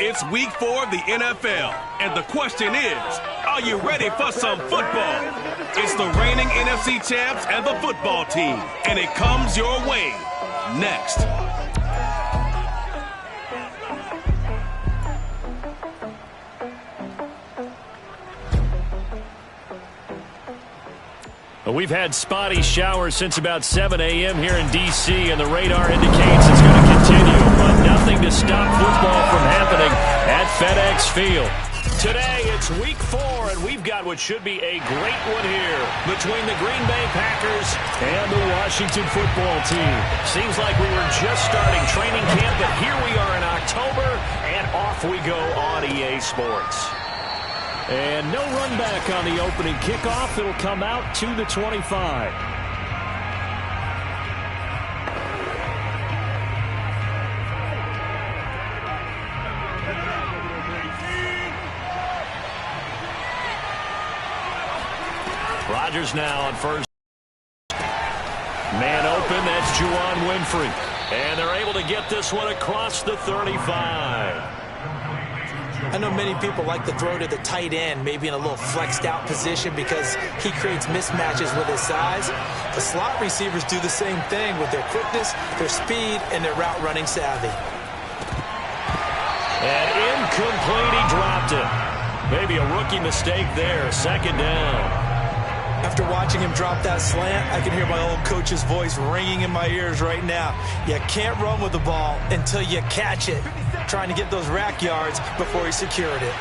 It's week 4 of the NFL, and the question is, are you ready for some football? It's the reigning NFC champs and the football team, and it comes your way next. We've had spotty showers since about 7 a.m. here in D.C., and the radar indicates it's going to continue, but nothing to stop football from happening at FedEx Field. Today, it's week 4, and we've got what should be a great one here between the Green Bay Packers and the Washington football team. Seems like we were just starting training camp, but here we are in October, and off we go on EA Sports. And no run back on the opening kickoff. It'll come out to the 25. Rodgers now on first. Man open, that's Juwan Winfrey. And they're able to get this one across the 35. I know many people like to throw to the tight end, maybe in a little flexed out position because he creates mismatches with his size. The slot receivers do the same thing with their quickness, their speed, and their route running savvy. And incomplete, he dropped it. Maybe a rookie mistake there, second down. After watching him drop that slant, I can hear my old coach's voice ringing in my ears right now. You can't run with the ball until you catch it. Trying to get those rack yards before he secured it.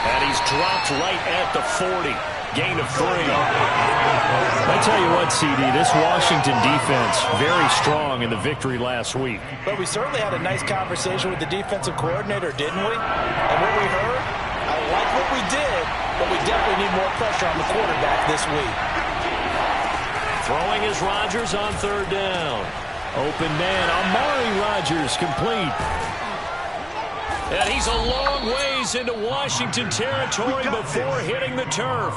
And he's dropped right at the 40. Gain of 3. I tell you what, CD, this Washington defense, very strong in the victory last week. But we certainly had a nice conversation with the defensive coordinator, didn't we? And what we heard, I like what we did, but we definitely need more pressure on the quarterback this week. Throwing is Rodgers on third down. Open man, Amari Rodgers complete. And he's a long ways into Washington territory before hitting the turf.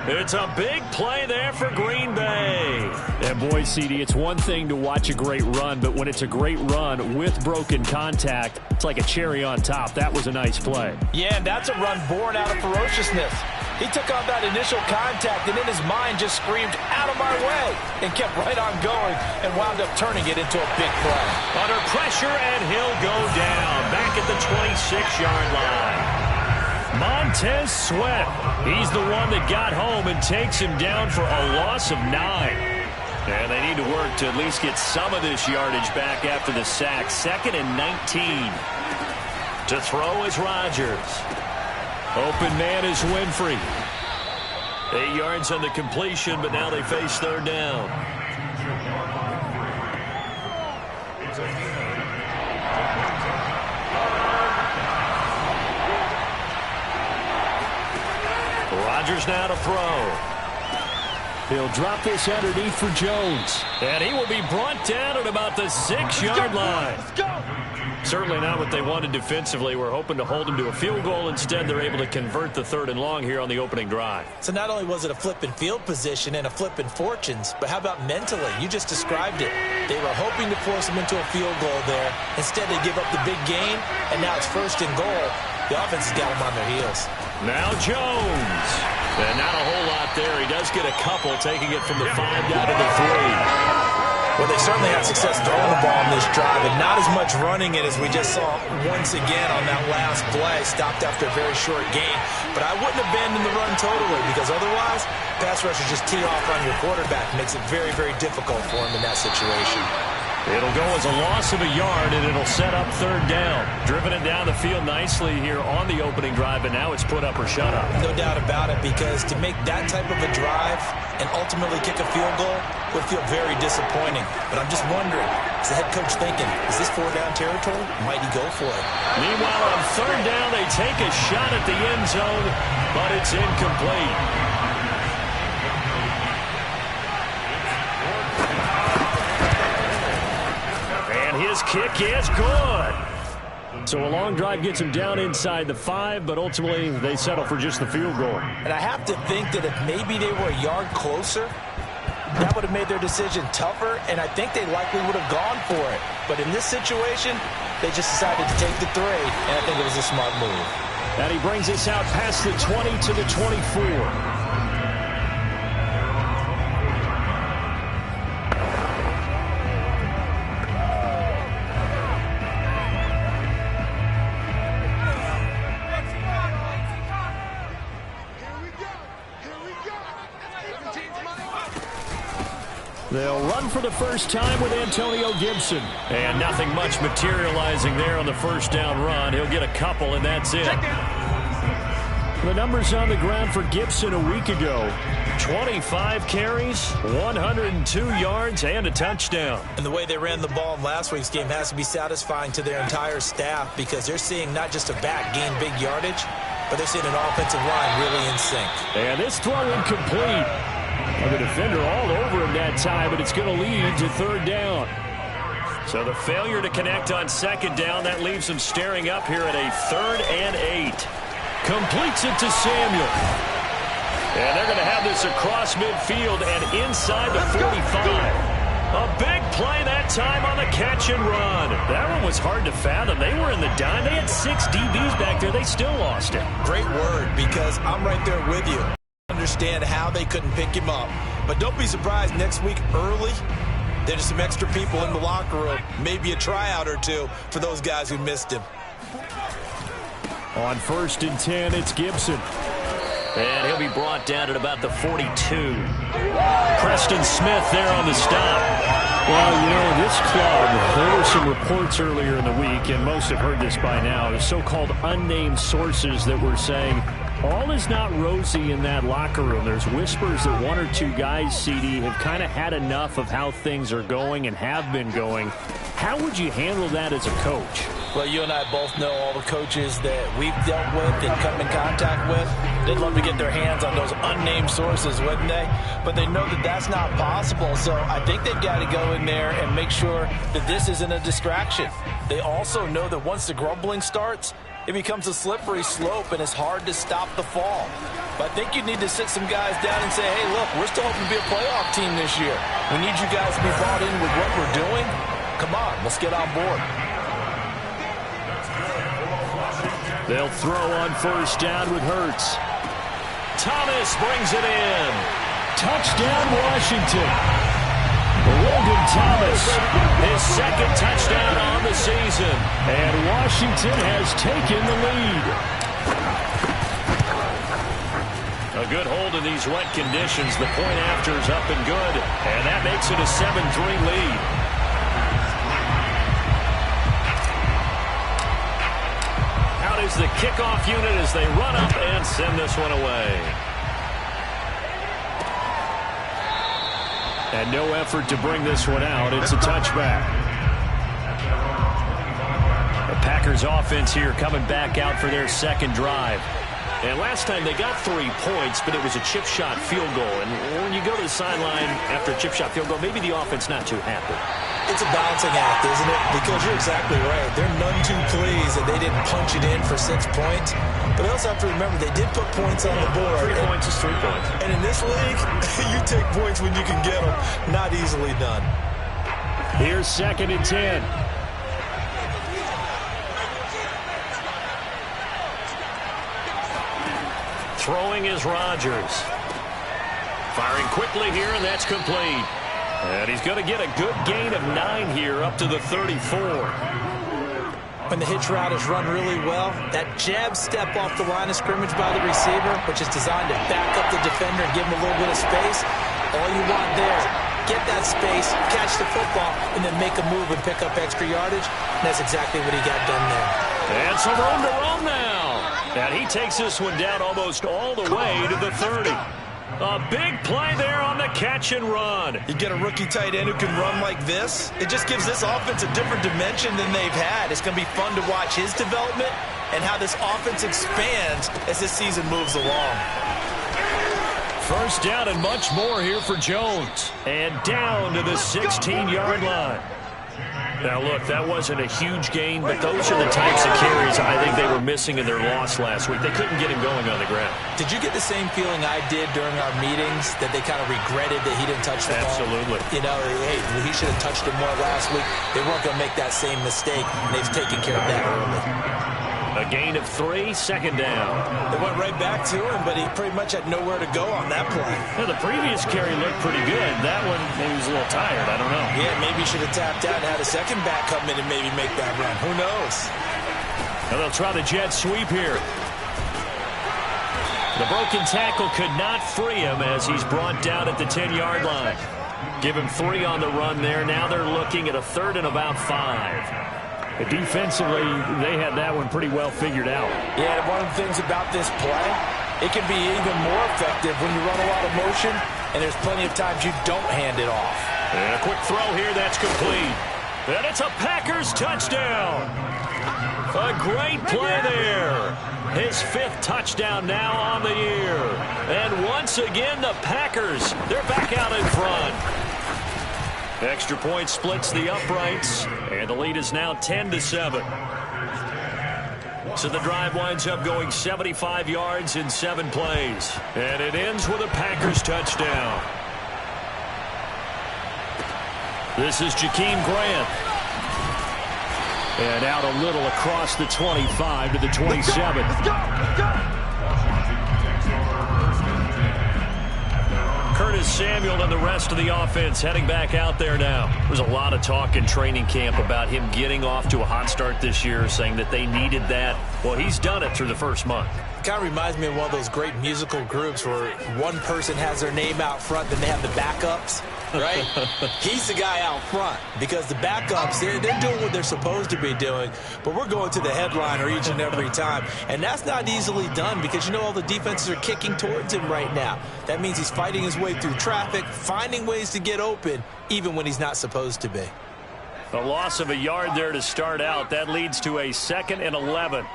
It's a big play there for Green Bay. And boy, CD, it's one thing to watch a great run, but when it's a great run with broken contact, it's like a cherry on top. That was a nice play. Yeah, and that's a run born out of ferociousness. He took on that initial contact and in his mind just screamed, "Out of my way," and kept right on going and wound up turning it into a big play. Under pressure, and he'll go down back at the 26-yard line. Montez Sweat, he's the one that got home and takes him down for a loss of 9. And they need to work to at least get some of this yardage back after the sack. 2nd and 19. To throw is Rodgers. Open man is Winfrey. 8 yards on the completion, but now they face third down. Rodgers now to throw. He'll drop this underneath for Jones. And he will be brought down at about the 6-yard line. Let's go. Certainly not what they wanted defensively. We're hoping to hold them to a field goal. Instead, they're able to convert the 3rd and long here on the opening drive. So not only was it a flip in field position and a flip in fortunes, but how about mentally? You just described it. They were hoping to force him into a field goal there. Instead, they give up the big gain, and now it's 1st and goal. The offense has got them on their heels. Now Jones. And not a whole lot there. He does get a couple, taking it from the 5 down to the 3. Well, they certainly had success throwing the ball on this drive, and not as much running it as we just saw once again on that last play. Stopped after a very short gain. But I wouldn't abandon the run totally, because otherwise, pass rushers just tee off on your quarterback. Makes it very, very difficult for him in that situation. It'll go as a loss of a yard, and it'll set up 3rd down. Driven it down the field nicely here on the opening drive, and now it's put up or shut up. No doubt about it, because to make that type of a drive and ultimately kick a field goal would feel very disappointing. But I'm just wondering, is the head coach thinking, is this 4-down territory? Might he go for it? Meanwhile, on 3rd down, they take a shot at the end zone, but it's incomplete. His kick is good. So a long drive gets him down inside the 5, but ultimately they settle for just the field goal. And I have to think that if maybe they were a yard closer, that would have made their decision tougher, and I think they likely would have gone for it. But in this situation, they just decided to take the 3, and I think it was a smart move. And he brings us out past the 20 to the 24. They'll run for the first time with Antonio Gibson. And nothing much materializing there on the first down run. He'll get a couple, and that's it. The numbers on the ground for Gibson a week ago. 25 carries, 102 yards, and a touchdown. And the way they ran the ball in last week's game has to be satisfying to their entire staff because they're seeing not just a back gain big yardage, but they're seeing an offensive line really in sync. And this throw incomplete. The defender all over him that time, but it's going to lead to third down. So the failure to connect on second down, that leaves them staring up here at a 3rd and 8. Completes it to Samuel. And they're going to have this across midfield and inside the 45. A big play that time on the catch and run. That one was hard to fathom. They were in the dime. They had 6 DBs back there. They still lost it. Great word, because I'm right there with you. Understand how they couldn't pick him up. But don't be surprised next week early, there's some extra people in the locker room. Maybe a tryout or two for those guys who missed him. On 1st and 10, it's Gibson. And he'll be brought down at about the 42. Preston Smith there on the stop. Well, you know, this club, there were some reports earlier in the week, and most have heard this by now, the so-called unnamed sources that were saying all is not rosy in that locker room. There's whispers that 1 or 2 guys, CD, have kind of had enough of how things are going and have been going. How would you handle that as a coach? Well, you and I both know all the coaches that we've dealt with and come in contact with. They'd love to get their hands on those unnamed sources, wouldn't they? But they know that that's not possible, so I think they've got to go in there and make sure that this isn't a distraction. They also know that once the grumbling starts, it becomes a slippery slope, and it's hard to stop the fall. But I think you need to sit some guys down and say, hey, look, we're still hoping to be a playoff team this year. We need you guys to be bought in with what we're doing. Come on, let's get on board. They'll throw on 1st down with Hurts. Thomas brings it in. Touchdown, Washington. Logan Thomas, his 2nd touchdown on the season. And Washington has taken the lead. A good hold in these wet conditions. The point after is up and good. And that makes it a 7-3 lead. Out is the kickoff unit as they run up and send this one away. And no effort to bring this one out. It's a touchback. The Packers offense here coming back out for their 2nd drive. And last time they got 3 points, but it was a chip shot field goal. And when you go to the sideline after a chip shot field goal, maybe the offense not too happy. It's a balancing act, isn't it? Because you're exactly right. They're none too pleased that they didn't punch it in for 6 points. But they also have to remember they did put points on the board. 3 points is 3 points. And in this league, you take points when you can get them. Not easily done. Here's 2nd and 10. Throwing is Rodgers. Firing quickly here, and that's complete. And he's going to get a good gain of 9 here up to the 34. When the hitch route is run really well, that jab step off the line of scrimmage by the receiver, which is designed to back up the defender and give him a little bit of space, all you want there, get that space, catch the football, and then make a move and pick up extra yardage. And that's exactly what he got done there. And some room to run now. And he takes this one down almost all the way to the 30. A big play there on the catch and run. You get a rookie tight end who can run like this, it just gives this offense a different dimension than they've had. It's going to be fun to watch his development and how this offense expands as this season moves along. 1st down and much more here for Jones. And down to the 16-yard line. Now, look, that wasn't a huge gain, but those are the types of carries I think they were missing in their loss last week. They couldn't get him going on the ground. Did you get the same feeling I did during our meetings, that they kind of regretted that he didn't touch the ball? Absolutely. You know, hey, he should have touched it more last week. They weren't going to make that same mistake, and they've taken care of that early. A gain of 3, second down. They went right back to him, but he pretty much had nowhere to go on that play. Well, the previous carry looked pretty good. That one, maybe he was a little tired. I don't know. Yeah, maybe he should have tapped out and had a second back come in and maybe make that run. Who knows? Now they'll try the jet sweep here. The broken tackle could not free him as he's brought down at the 10-yard line. Give him 3 on the run there. Now they're looking at a 3rd and about 5. Defensively, they had that one pretty well figured out. Yeah, one of the things about this play, it can be even more effective when you run a lot of motion, and there's plenty of times you don't hand it off. And a quick throw here, that's complete. And it's a Packers touchdown. A great play there. His 5th touchdown now on the year. And once again, the Packers, they're back out in front. Extra point splits the uprights, and the lead is now 10-7. So the drive winds up going 75 yards in 7 plays. And it ends with a Packers touchdown. This is Jakeem Grant. And out a little across the 25 to the 27. Let's go. Curtis Samuel and the rest of the offense heading back out there now. There's a lot of talk in training camp about him getting off to a hot start this year, saying that they needed that. Well, he's done it through the first month. Kind of reminds me of one of those great musical groups where one person has their name out front, then they have the backups, right? He's the guy out front because the backups, they're doing what they're supposed to be doing, but we're going to the headliner each and every time, and that's not easily done because, you know, all the defenses are kicking towards him right now. That means he's fighting his way through traffic, finding ways to get open, even when he's not supposed to be. A loss of a yard there to start out. That leads to a 2nd and 11.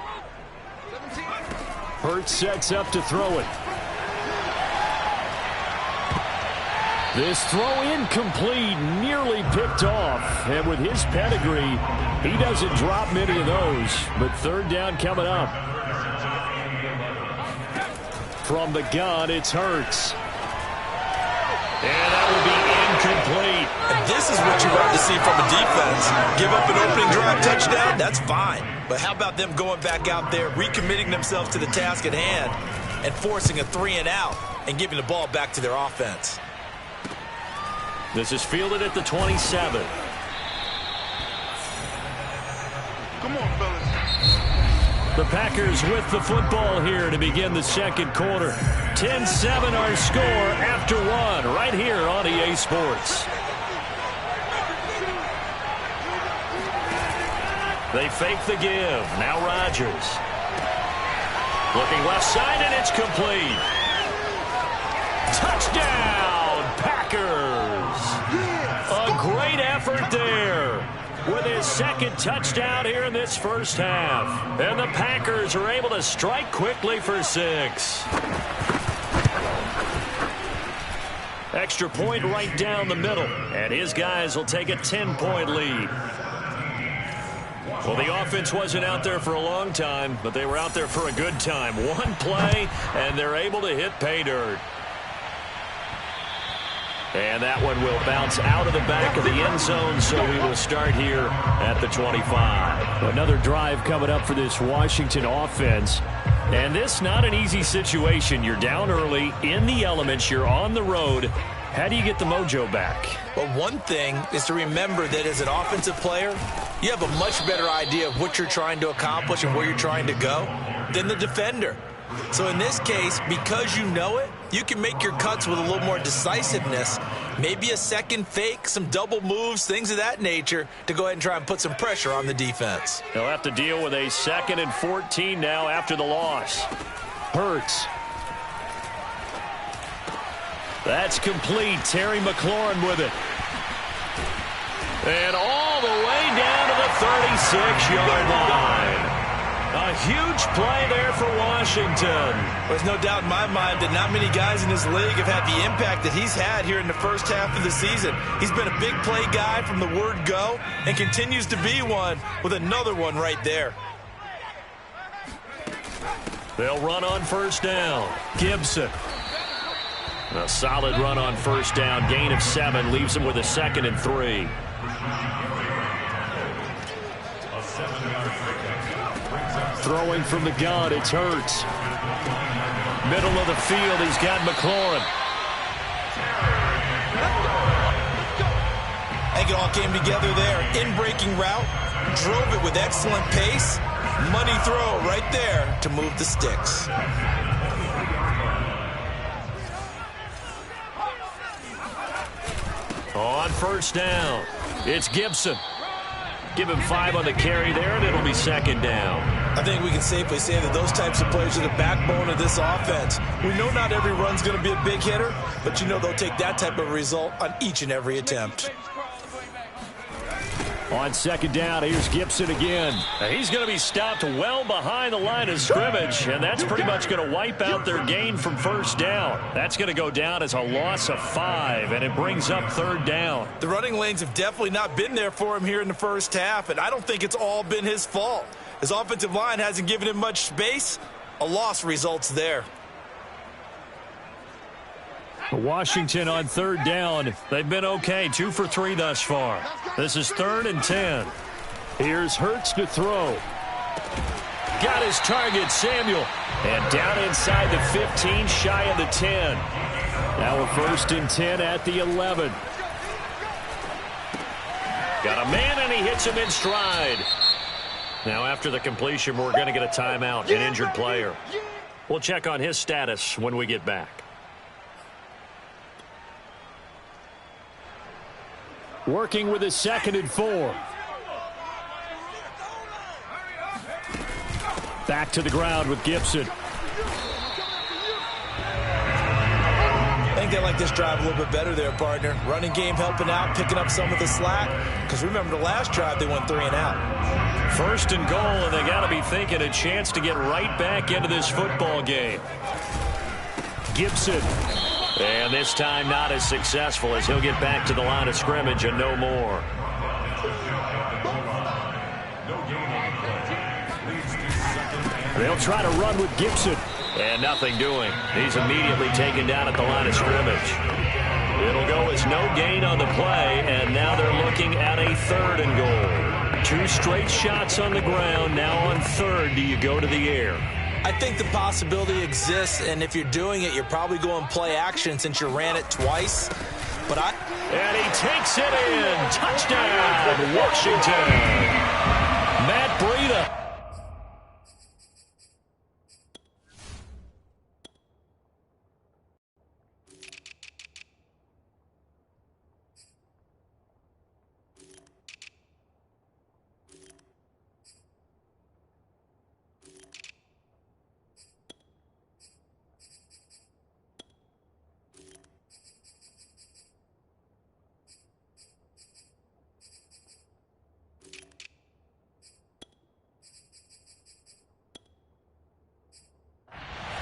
Hurts sets up to throw it. This throw incomplete, nearly picked off. And with his pedigree, he doesn't drop many of those. But 3rd down coming up. From the gun, it's Hurts. And that will be incomplete. And this is what you want to see from a defense. Give up an opening drive touchdown, that's fine. But how about them going back out there, recommitting themselves to the task at hand, and forcing a 3 and out, and giving the ball back to their offense. This is fielded at the 27. Come on, fellas. The Packers with the football here to begin the 2nd quarter. 10-7 our score after 1 right here on EA Sports. They fake the give. Now Rodgers. Looking left side, and it's complete. Touchdown, Packers. A great effort there with his 2nd touchdown here in this first half. And the Packers are able to strike quickly for 6. Extra point right down the middle. And his guys will take a 10-point lead. Well, the offense wasn't out there for a long time, but they were out there for a good time. One play, and they're able to hit pay dirt. And that one will bounce out of the back of the end zone, so we will start here at the 25. Another drive coming up for this Washington offense. And this not an easy situation. You're down early, in the elements, you're on the road. How do you get the mojo back? Well, one thing is to remember that as an offensive player, you have a much better idea of what you're trying to accomplish and where you're trying to go than the defender. So in this case, because you know it, you can make your cuts with a little more decisiveness, maybe a second fake, some double moves, things of that nature, to go ahead and try and put some pressure on the defense. They'll have to deal with a 2nd and 14 now after the loss. Hurts. That's complete. Terry McLaurin with it. And all the way down to the 36-yard line. A huge play there for Washington. There's no doubt in my mind that not many guys in this league have had the impact that he's had here in the first half of the season. He's been a big play guy from the word go and continues to be one with another one right there. They'll run on first down. Gibson. A solid run on first down. Gain of 7 leaves him with a 2nd and 3. Throwing from the gun, it's Hurts. Middle of the field, he's got McLaurin. I think it all came together there. In-breaking route, drove it with excellent pace. Money throw right there to move the sticks. On first down, it's Gibson. Give him 5 on the carry there, and it'll be 2nd down. I think we can safely say that those types of players are the backbone of this offense. We know not every run's going to be a big hitter, but you know they'll take that type of result on each and every attempt. On 2nd down, here's Gibson again. He's going to be stopped well behind the line of scrimmage, and that's pretty much going to wipe out their gain from first down. That's going to go down as a loss of 5, and it brings up 3rd down. The running lanes have definitely not been there for him here in the first half, and I don't think it's all been his fault. His offensive line hasn't given him much space. A loss results there. Washington on 3rd down. They've been okay, 2 for 3 thus far. This is 3rd and 10. Here's Hurts to throw. Got his target, Samuel. And down inside the 15, shy of the 10. Now a 1st and 10 at the 11. Got a man, and he hits him in stride. Now after the completion, we're going to get a timeout, an injured player. We'll check on his status when we get back. Working with a 2nd and 4. Back to the ground with Gibson. I think they like this drive a little bit better there, partner. Running game helping out, picking up some of the slack. Because remember, the last drive, they went 3 and out. 1st and goal, and they got to be thinking a chance to get right back into this football game. Gibson. And this time not as successful as he'll get back to the line of scrimmage and no more. They'll try to run with Gibson. And nothing doing. He's immediately taken down at the line of scrimmage. It'll go as no gain on the play, and now they're looking at a 3rd and goal. 2 straight shots on the ground. Now on 3rd, do you go to the air? I think the possibility exists, and if you're doing it, you're probably going play action since you ran it twice. And he takes it in. Touchdown, Washington. Matt Breida.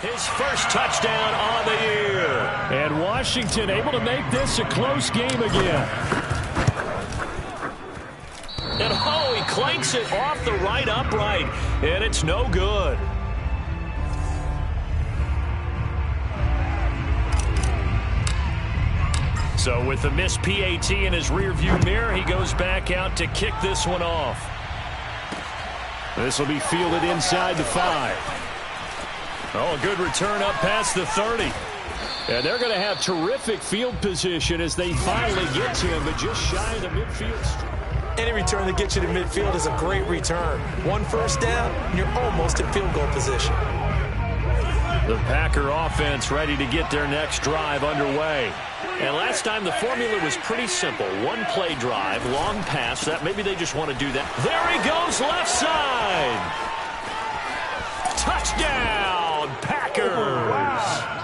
His first touchdown on the year. And Washington able to make this a close game again. And he clanks it off the right upright. And it's no good. So with the missed PAT in his rearview mirror, he goes back out to kick this one off. This will be fielded inside the 5. Oh, a good return up past the 30. And they're going to have terrific field position as they finally get to him, but just shy of the midfield strip. Any return that gets you to midfield is a great return. 1 first down, and you're almost in field goal position. The Packer offense ready to get their next drive underway. And last time the formula was pretty simple. 1 play drive, long pass. That maybe they just want to do that. There he goes, left side. Touchdown, Packers.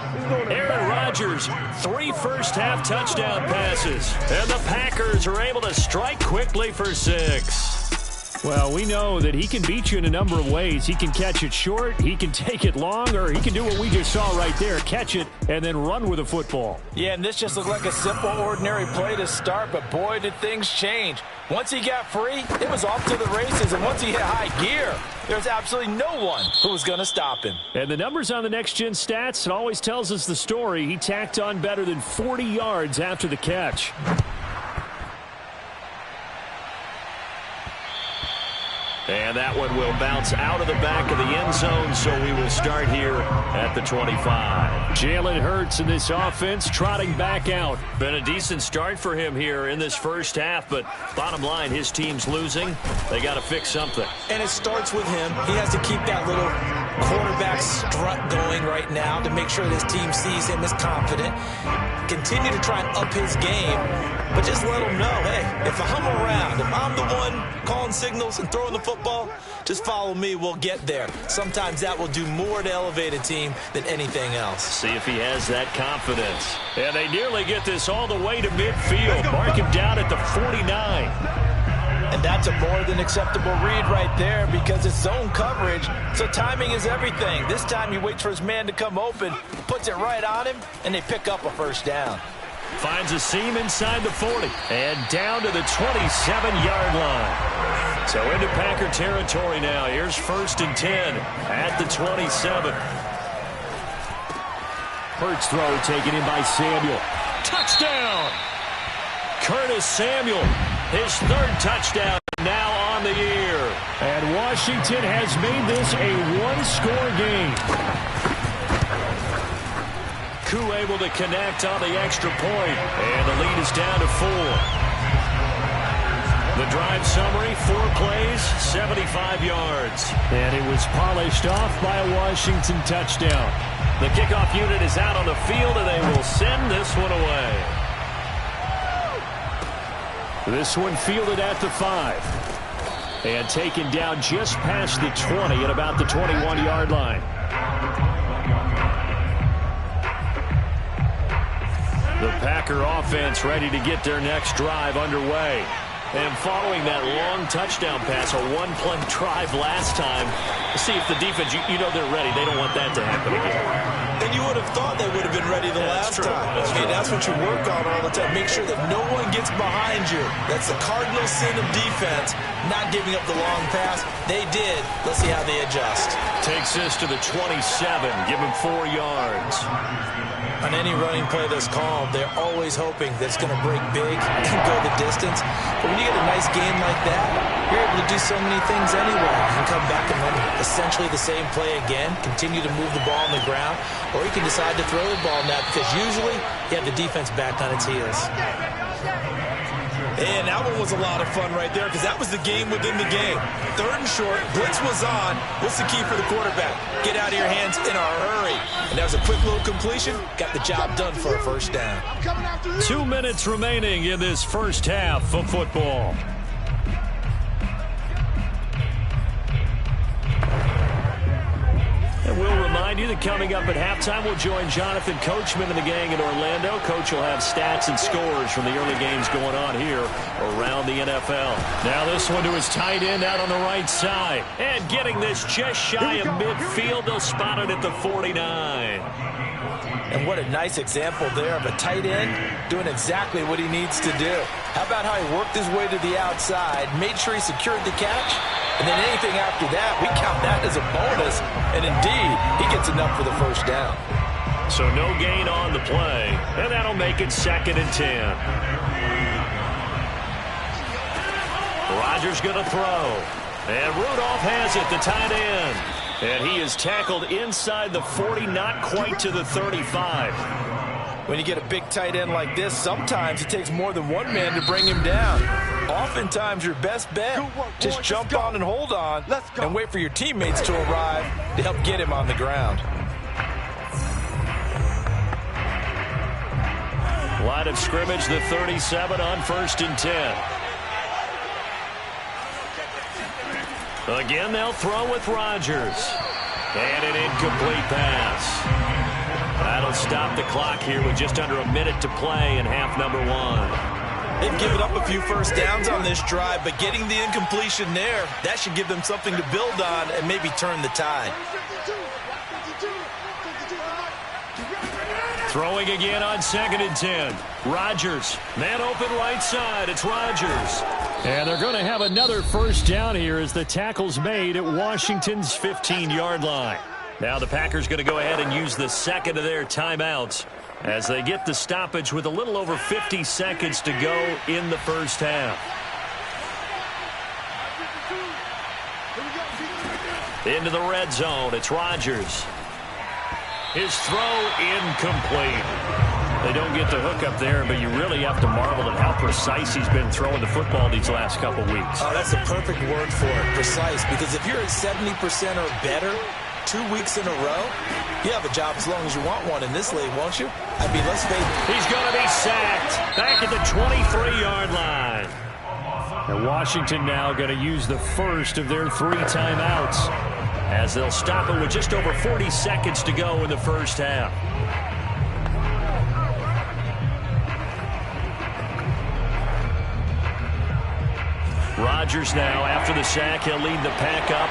Aaron Rodgers, 3 first-half touchdown passes. And the Packers are able to strike quickly for 6. Well, we know that he can beat you in a number of ways. He can catch it short, he can take it long, or he can do what we just saw right there, catch it and then run with the football. Yeah, and this just looked like a simple, ordinary play to start, but boy, did things change. Once he got free, it was off to the races, and once he hit high gear, there's absolutely no one who was going to stop him. And the numbers on the next-gen stats, it always tells us the story. He tacked on better than 40 yards after the catch. And that one will bounce out of the back of the end zone, so we will start here at the 25. Jalen Hurts in this offense trotting back out. Been a decent start for him here in this first half, but bottom line, his team's losing. They got to fix something. And it starts with him. He has to keep that little quarterback strut going right now to make sure this team sees him as confident. Continue to try and up his game, but just let him know, hey, if I'm around, if I'm the one calling signals and throwing the football, just follow me, we'll get there. Sometimes that will do more to elevate a team than anything else. See if he has that confidence. And they nearly get this all the way to midfield. Mark him down at the 49. And that's a more than acceptable read right there because it's zone coverage, so timing is everything. This time he waits for his man to come open, puts it right on him, and they pick up a first down. Finds a seam inside the 40 and down to the 27-yard line. So into Packer territory now. Here's 1st and 10 at the 27. Hurts throw taken in by Samuel. Touchdown! Curtis Samuel, his 3rd touchdown now on the year. And Washington has made this a one-score game. Koo able to connect on the extra point, and the lead is down to 4. The drive summary, 4 plays, 75 yards. And it was polished off by a Washington touchdown. The kickoff unit is out on the field, and they will send this one away. This one fielded at the 5. And taken down just past the 20 at about the 21-yard line. The Packer offense ready to get their next drive underway. And following that long touchdown pass, a one-play drive last time, see if the defense, you know they're ready. They don't want that to happen again. And you would have thought they would have been ready the last time. That's what you work on all the time. Make sure that no one gets behind you. That's the cardinal sin of defense, not giving up the long pass. They did. Let's see how they adjust. Takes this to the 27. Give him 4 yards. On any running play that's called, they're always hoping that it's going to break big and go the distance. But when you get a nice game like that, you're able to do so many things anyway. You can come back and run essentially the same play again, continue to move the ball on the ground, or you can decide to throw the ball net because usually you have the defense back on its heels. And that one was a lot of fun right there because that was the game within the game. 3rd and short, blitz was on. What's the key for the quarterback? Get out of your hands in a hurry. And that was a quick little completion. Got the job done for a first down. 2 minutes remaining in this first half of football. And we'll remind you that coming up at halftime, we'll join Jonathan Coachman and the gang in Orlando. Coach will have stats and scores from the early games going on here around the NFL. Now this one to his tight end out on the right side. And getting this just shy of midfield. They'll spot it at the 49. And what a nice example there of a tight end doing exactly what he needs to do. How about how he worked his way to the outside, made sure he secured the catch, and then anything after that, we count that as a bonus. And indeed, he gets enough for the first down. So no gain on the play, and that'll make it 2nd and 10. Rodgers going to throw. And Rudolph has it, the tight end. And he is tackled inside the 40, not quite to the 35. When you get a big tight end like this, sometimes it takes more than one man to bring him down. Oftentimes, your best bet, just jump on and hold on and wait for your teammates to arrive to help get him on the ground. Line of scrimmage, the 37 on 1st and 10. Again, they'll throw with Rodgers. And an incomplete pass. That'll stop the clock here with just under a minute to play in half number 1. They've up giving up a few first downs on this drive, but getting the incompletion there, that should give them something to build on and maybe turn the tide. Throwing again on 2nd and 10. Rodgers, man open right side. It's Rodgers. And they're going to have another first down here as the tackle's made at Washington's 15-yard line. Now the Packers going to go ahead and use the second of their timeouts as they get the stoppage with a little over 50 seconds to go in the first half. Into the red zone. It's Rodgers. His throw incomplete. They don't get the hook up there, but you really have to marvel at how precise he's been throwing the football these last couple weeks. Oh, that's a perfect word for it, precise, because if you're at 70% or better 2 weeks in a row, you have a job as long as you want one in this league, won't you? I mean, let's face it. He's going to be sacked back at the 23-yard line. And Washington now going to use the first of their 3 timeouts as they'll stop it with just over 40 seconds to go in the first half. Rodgers now, after the sack, he'll lead the pack up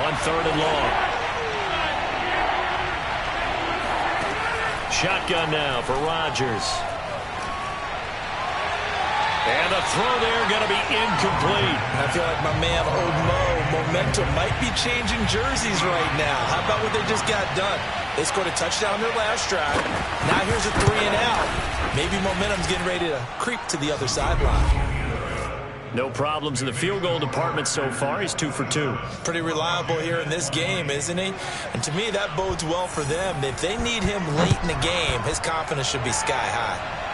on 3rd and long. Shotgun now for Rodgers. And the throw there going to be incomplete. I feel like my man, Old Mo, momentum might be changing jerseys right now. How about what they just got done? They scored a touchdown on their last drive. Now here's a 3 and out. Maybe momentum's getting ready to creep to the other sideline. No problems in the field goal department so far. He's 2 for 2. Pretty reliable here in this game, isn't he? And to me, that bodes well for them. If they need him late in the game, his confidence should be sky high.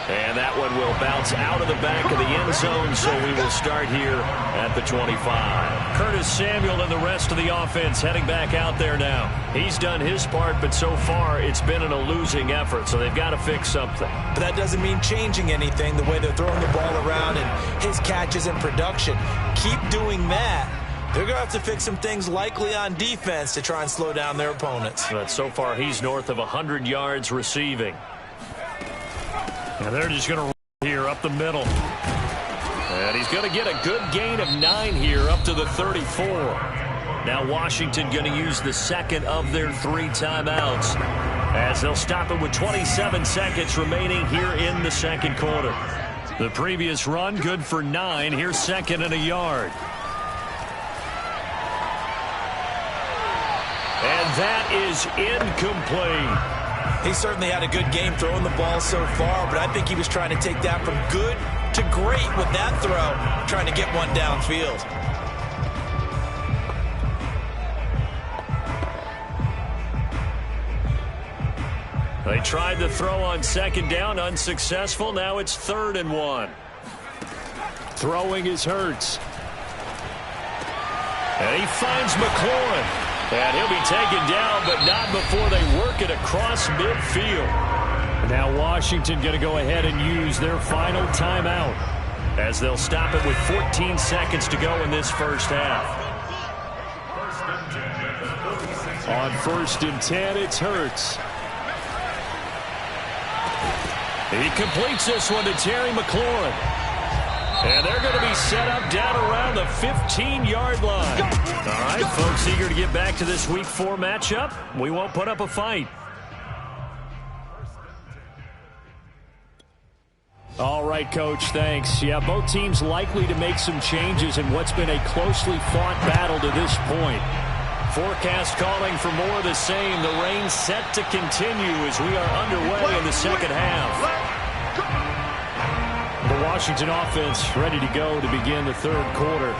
And that one will bounce out of the back of the end zone, so we will start here at the 25. Curtis Samuel and the rest of the offense heading back out there now. He's done his part, but so far it's been a losing effort, so they've got to fix something. But that doesn't mean changing anything, the way they're throwing the ball around and his catches and production. Keep doing that. They're going to have to fix some things likely on defense to try and slow down their opponents. But so far he's north of 100 yards receiving. And they're just going to run here up the middle. And he's going to get a good gain of 9 here up to the 34. Now Washington going to use the second of their 3 timeouts as they'll stop it with 27 seconds remaining here in the second quarter. The previous run good for 9. Here's 2nd and a yard. And that is incomplete. He certainly had a good game throwing the ball so far, but I think he was trying to take that from good to great with that throw, trying to get one downfield. They tried the throw on 2nd down, unsuccessful. Now it's 3rd and 1. Throwing is Hurts. And he finds McLaurin. And he'll be taken down, but not before they work it across midfield. Now Washington going to go ahead and use their final timeout as they'll stop it with 14 seconds to go in this first half. On 1st and 10, it's Hurts. He completes this one to Terry McLaurin. And they're going to be set up down around the 15-yard line. All right, folks, eager to get back to this Week 4 matchup. We won't put up a fight. All right, Coach, thanks. Yeah, both teams likely to make some changes in what's been a closely fought battle to this point. Forecast calling for more of the same. The rain set to continue as we are underway in the second half. The Washington offense ready to go to begin the 3rd quarter.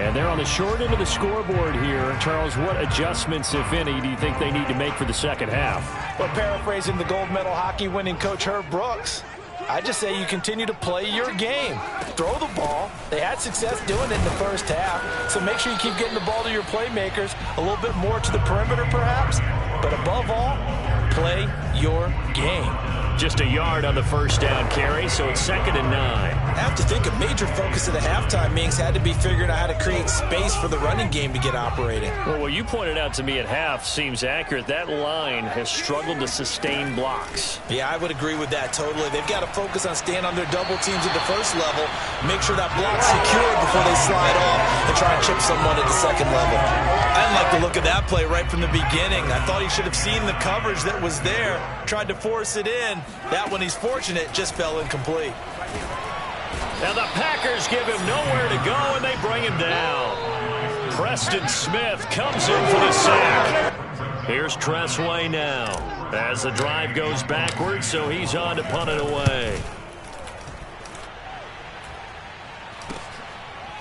And they're on the short end of the scoreboard here. Charles, what adjustments, if any, do you think they need to make for the second half? Well, paraphrasing the gold medal hockey winning coach Herb Brooks, I just say you continue to play your game. Throw the ball. They had success doing it in the first half. So make sure you keep getting the ball to your playmakers, a little bit more to the perimeter perhaps. But above all, play your game. Just a yard on the first down carry, so it's 2nd and 9. I have to think a major focus of the halftime meetings had to be figuring out how to create space for the running game to get operating. Well, what you pointed out to me at half seems accurate. That line has struggled to sustain blocks. Yeah, I would agree with that totally. They've got to focus on staying on their double teams at the first level, make sure that block's secured before they slide off and try and chip someone at the second level. I didn't like the look of that play right from the beginning. I thought he should have seen the coverage that was there, tried to force it in. That one, he's fortunate, just fell incomplete. Now the Packers give him nowhere to go, and they bring him down. Preston Smith comes in for the sack. Here's Tressway now as the drive goes backwards, so he's on to punt it away.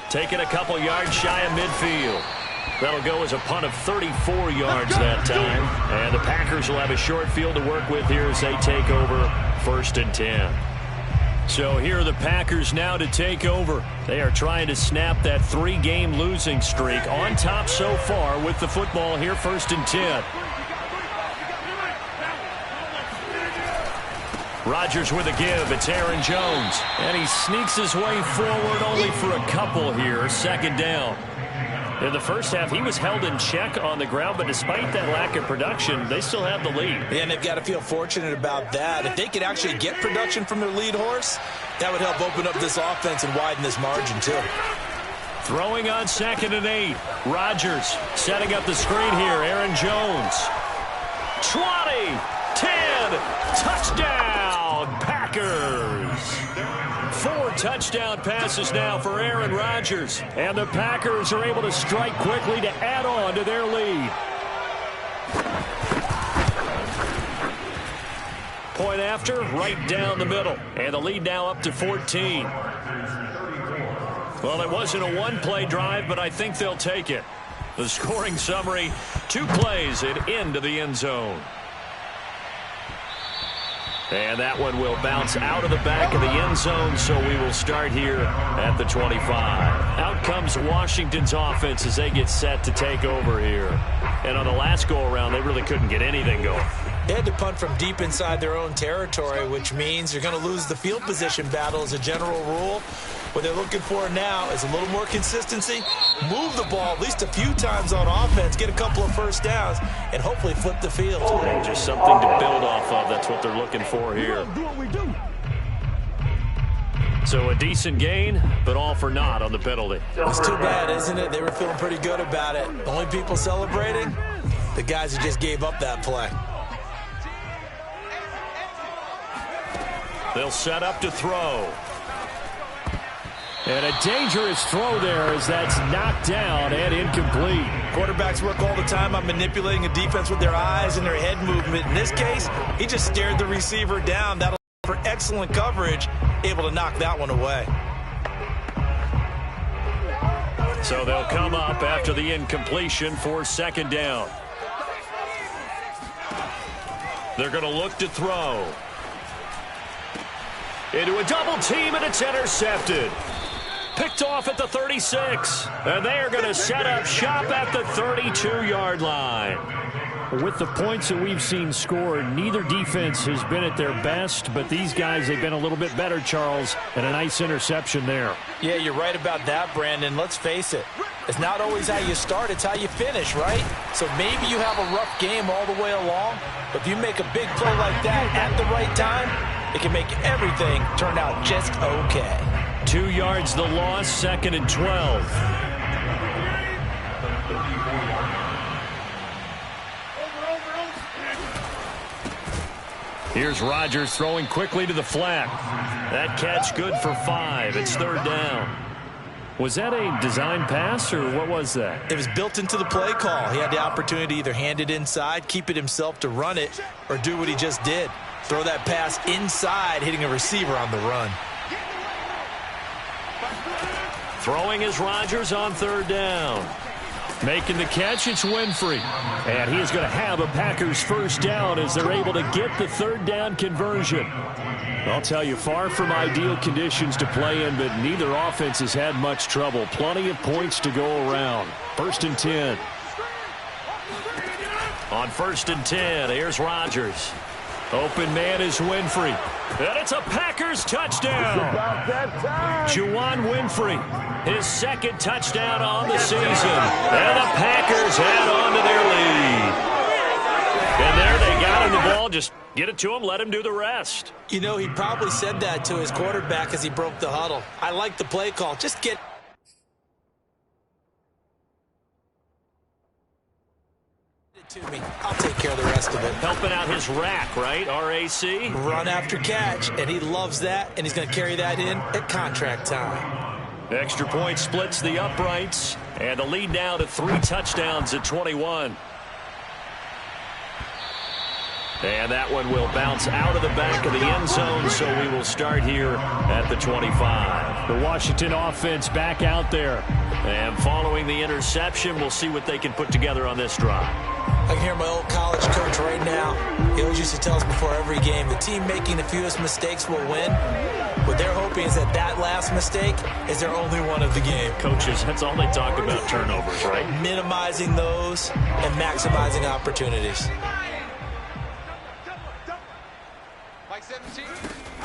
Taking a couple yards shy of midfield. That'll go as a punt of 34 yards that time. And the Packers will have a short field to work with here as they take over 1st and 10. So here are the Packers now to take over. They are trying to snap that 3-game losing streak. On top so far with the football here, 1st and 10. Rodgers with a give. It's Aaron Jones. And he sneaks his way forward only for a couple here. 2nd down. In the first half, he was held in check on the ground, but despite that lack of production, they still have the lead. Yeah, and they've got to feel fortunate about that. If they could actually get production from their lead horse, that would help open up this offense and widen this margin, too. Throwing on 2nd and 8. Rodgers setting up the screen here. Aaron Jones. 20, 10, touchdown, Packers. 4 touchdown passes now for Aaron Rodgers. And the Packers are able to strike quickly to add on to their lead. Point after, right down the middle. And the lead now up to 14. Well, it wasn't a one-play drive, but I think they'll take it. The scoring summary, 2 plays and into the end zone. And that one will bounce out of the back of the end zone, so we will start here at the 25. Out comes Washington's offense as they get set to take over here. And on the last go-around, they really couldn't get anything going. They had to punt from deep inside their own territory, which means you're going to lose the field position battle as a general rule. What they're looking for now is a little more consistency, move the ball at least a few times on offense, get a couple of first downs, and hopefully flip the field. And just something to build off of. That's what they're looking for here. So a decent gain, but all for naught on the penalty. It's too bad, isn't it? They were feeling pretty good about it. The only people celebrating, the guys who just gave up that play. They'll set up to throw. And a dangerous throw there as that's knocked down and incomplete. Quarterbacks work all the time on manipulating a defense with their eyes and their head movement. In this case, he just stared the receiver down. That'll for excellent coverage, able to knock that one away. So they'll come up after the incompletion for 2nd down. They're going to look to throw. Into a double team, and it's intercepted. Picked off at the 36. And they are going to set up shop at the 32-yard line. With the points that we've seen scored, neither defense has been at their best, but these guys, they've been a little bit better, Charles, and a nice interception there. Yeah, you're right about that, Brandon. Let's face it. It's not always how you start, it's how you finish, right? So maybe you have a rough game all the way along, but if you make a big play like that at the right time, it can make everything turn out just okay. 2 yards the loss, 2nd and 12. Here's Rodgers throwing quickly to the flat. That catch good for 5. It's 3rd down. Was that a design pass, or what was that? It was built into the play call. He had the opportunity to either hand it inside, keep it himself to run it, or do what he just did. Throw that pass inside, hitting a receiver on the run. Throwing is Rodgers on 3rd down. Making the catch, it's Winfrey. And he is going to have a Packers first down as they're able to get the 3rd down conversion. I'll tell you, far from ideal conditions to play in, but neither offense has had much trouble. Plenty of points to go around. 1st and 10. On 1st and 10, here's Rodgers. Open man is Winfrey. And it's a Packers touchdown. Juwan Winfrey, his second touchdown on the season. And the Packers add on to their lead. And there they got him the ball. Just get it to him, let him do the rest. You know, he probably said that to his quarterback as he broke the huddle. I like the play call. Just get it to me. I'll take care of the rest of it. Helping out his rack, right? RAC? Run after catch, and he loves that, and he's going to carry that in at contract time. Extra point splits the uprights, and the lead now to 3 touchdowns at 21. And that one will bounce out of the back of the end zone, so we will start here at the 25. The Washington offense back out there. And following the interception, we'll see what they can put together on this drive. I can hear my old college coach right now. He always used to tell us before every game, the team making the fewest mistakes will win. What they're hoping is that that last mistake is their only one of the game. Coaches, that's all they talk about, turnovers, right? Minimizing those and maximizing opportunities.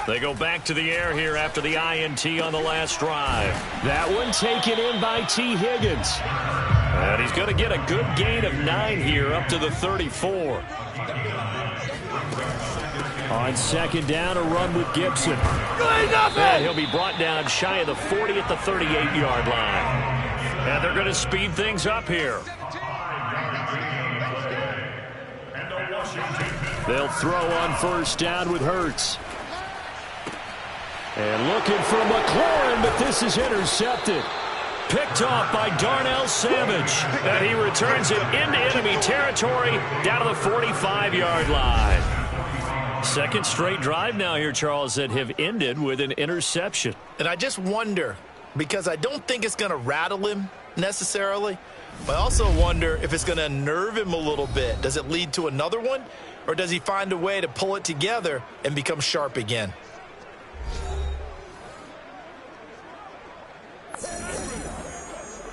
They go back to the air here after the INT on the last drive. That one taken in by T. Higgins. And he's going to get a good gain of 9 here up to the 34. On second down, a run with Gibson. And he'll be brought down shy of the 40 at the 38-yard line. And they're going to speed things up here. They'll throw on first down with Hurts. And looking for McLaurin, but this is intercepted. Picked off by Darnell Savage. And he returns it into enemy territory down to the 45-yard line. Second straight drive now here, Charles, that have ended with an interception. And I just wonder, because I don't think it's going to rattle him necessarily, but I also wonder if it's going to unnerve him a little bit. Does it lead to another one, or does he find a way to pull it together and become sharp again?